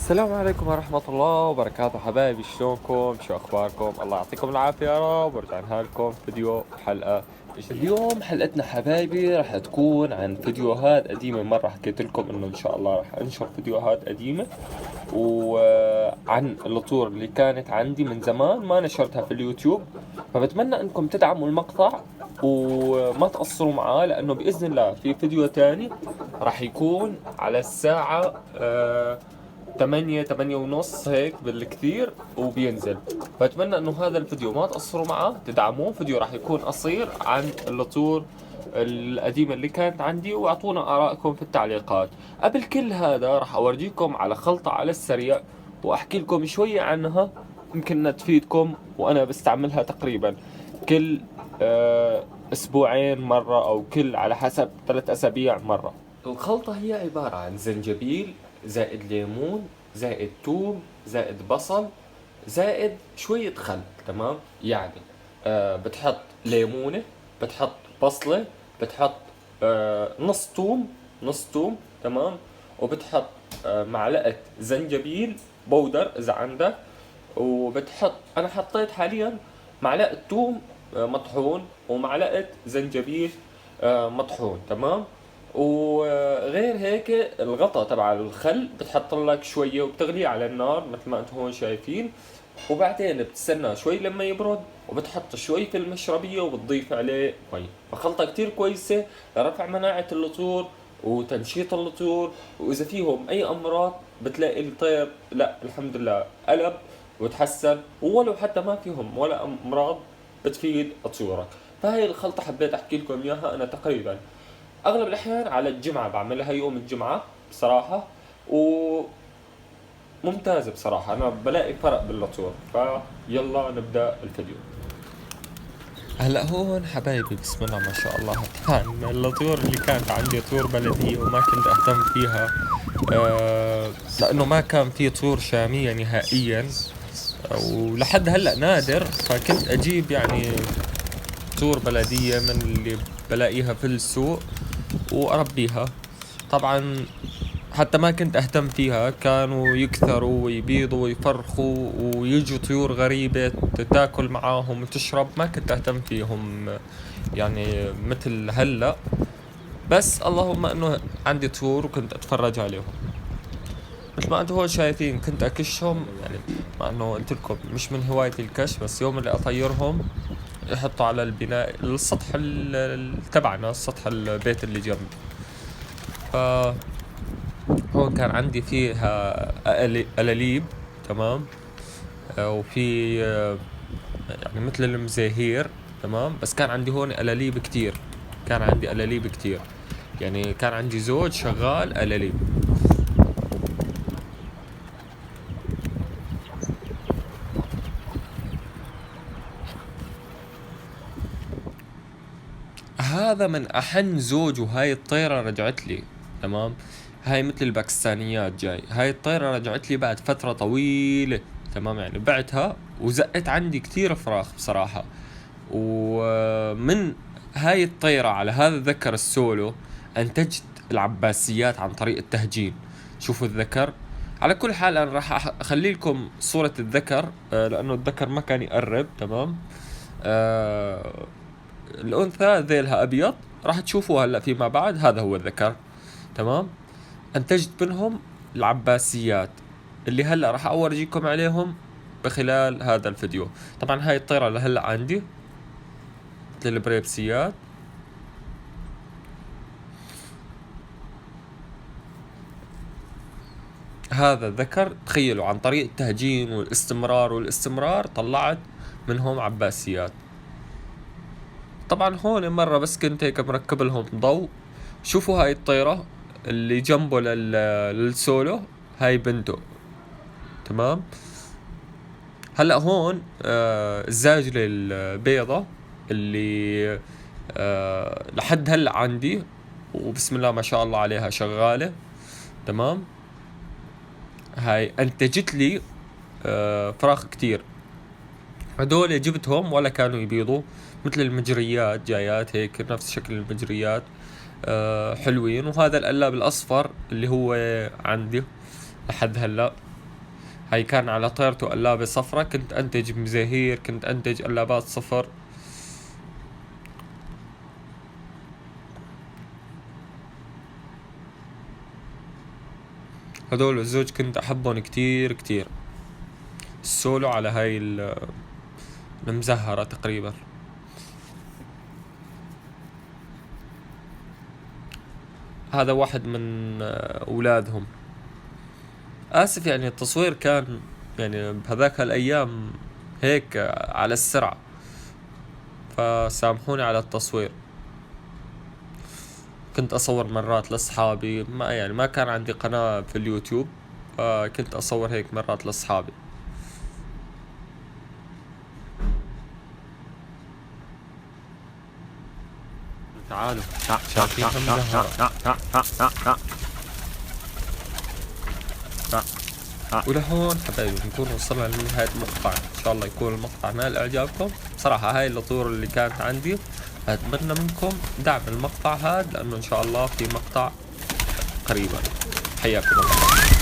السلام عليكم ورحمة الله وبركاته حبايبي، شلونكم؟ شو أخباركم؟ الله يعطيكم العافية يا رب. ورجعنا لكم فيديو وحلقة. اليوم حلقتنا حبايبي راح تكون عن فيديوهات قديمة. مرة حكيت لكم إنه إن شاء الله راح أنشر فيديوهات قديمة وعن الطور اللي كانت عندي من زمان ما نشرتها في اليوتيوب، فبتمنى إنكم تدعموا المقطع وما تقصروا معاه، لأنه بإذن الله في فيديو تاني راح يكون على الساعة 8 ونص هيك بالكثير وبينزل. فأتمنى انه هذا الفيديو ما تقصروا معه، تدعموه. فيديو راح يكون قصير عن العطور القديمة اللي كانت عندي، واعطونا آرائكم في التعليقات. قبل كل هذا راح اورجيكم على خلطة على السريع واحكي لكم شوية عنها، يمكن انها تفيدكم. وانا بستعملها تقريبا كل اسبوعين مرة، او كل على حسب 3 اسابيع مرة. الخلطة هي عبارة عن زنجبيل زائد ليمون زائد توم زائد بصل زائد شوية خل. تمام؟ يعني بتحط ليمونة، بتحط بصلة، بتحط نص توم. تمام؟ وبتحط معلقة زنجبيل بودر إذا عندك، وبتحط، أنا حطيت حاليا معلقة توم مطحون ومعلقة زنجبيل مطحون. تمام؟ وغير هيك الغطا تبع الخل بتحط لك شوية وبتغليه على النار مثل ما انتم هون شايفين، وبعدين بتستنى شوي لما يبرد وبتحط شوي في المشربية وبتضيف عليه مي. فخلطة كتير كويسة لرفع مناعة اللطور وتنشيط اللطور، وإذا فيهم أي أمراض بتلاقي الطير لا الحمد لله قلب وتحسن، ولو حتى ما فيهم ولا أمراض بتفيد طيورك. فهي الخلطة حبيت أحكي لكم إياها. أنا تقريبا اغلب الاحيان على الجمعة بعملها يوم الجمعة بصراحة، وممتازة بصراحة. انا بلاقي فرق باللطور. فيلا نبدأ الفيديو. هلا هون حبايبي بسم الله ما شاء الله، طبعا الطيور اللي كانت عندي طيور بلدية وما كنت اهتم فيها لانه ما كان في طيور شامية نهائيا، ولحد هلا نادر. فكنت اجيب يعني طيور بلدية من اللي بلاقيها في السوق واربيها. طبعا حتى ما كنت اهتم فيها، كانوا يكثروا ويبيضوا ويفرخوا ويجوا طيور غريبة تاكل معاهم وتشرب. ما كنت اهتم فيهم يعني مثل هلا، بس اللهم انه عندي طيور وكنت اتفرج عليهم. مثل ما انتم هون شايفين كنت اكشهم، يعني مع انه قلت لكم مش من هوايتي الكش، بس يوم اللي اطيرهم يحطوا على البناء السطح تبعنا، سطح البيت اللي جنبي. ف هون كان عندي فيها ألاليب. تمام؟ وفي يعني مثل المزاهير. تمام؟ بس كان عندي هون ألاليب كتير، كان عندي ألاليب كتير، يعني كان عندي زوج شغال ألاليب. هذا من أحن زوج، وهاي الطيرة رجعت لي. تمام؟ هاي مثل الباكستانيات جاي. هاي الطيرة رجعت لي بعد فترة طويلة. تمام؟ يعني بعتها وزقت عندي كتير فراخ بصراحة. ومن هاي الطيرة على هذا الذكر السولو انتجت العباسيات عن طريق التهجين. شوفوا الذكر. على كل حال انا راح اخلي لكم صورة الذكر لانه الذكر ما كان يقرب. تمام؟ الانثى ذيلها ابيض، راح تشوفوها هلا فيما بعد. هذا هو الذكر. تمام؟ انتجت منهم العباسيات اللي هلا راح اورجيكم عليهم بخلال هذا الفيديو. طبعا هاي الطيرة اللي هلا عندي للبريبسيات. هذا الذكر تخيلوا عن طريق التهجين والاستمرار طلعت منهم عباسيات. طبعا هون مرة بس كنت هيك مركب لهم ضوء. شوفوا هاي الطيرة اللي جنبه للسولو، هاي بنته. تمام؟ هلا هون الزاجلة البيضة اللي لحد هلا عندي، وبسم الله ما شاء الله عليها شغالة. تمام؟ هاي انتجت لي فراخ كتير. هدول جبتهم ولا كانوا يبيضوا، مثل المجريات جايات هيك نفس شكل المجريات. حلوين. وهذا القلاب الاصفر اللي هو عندي لحد هلا هاي كان على طيرته قلابة صفرة، كنت انتج مزاهير، كنت انتج قلابات صفر. هدول الزوج كنت احبهم كتير كتير. السولو على هاي المزهرة تقريبا. هذا واحد من اولادهم. اسف يعني التصوير كان يعني بهذاك الايام هيك على السرعة، فسامحوني على التصوير. كنت اصور مرات لاصحابي، ما يعني ما كان عندي قناة في اليوتيوب، فكنت اصور هيك مرات لاصحابي. تعالوا شايفين مزهرة. ولهون حبايبي نكون وصلنا لنهاية المقطع. ان شاء الله يكون المقطع نال اعجابكم. بصراحة هاي الطور اللي كانت عندي، اتمنى منكم دعم المقطع هذا، لانه ان شاء الله في مقطع قريبا. حياكم الله.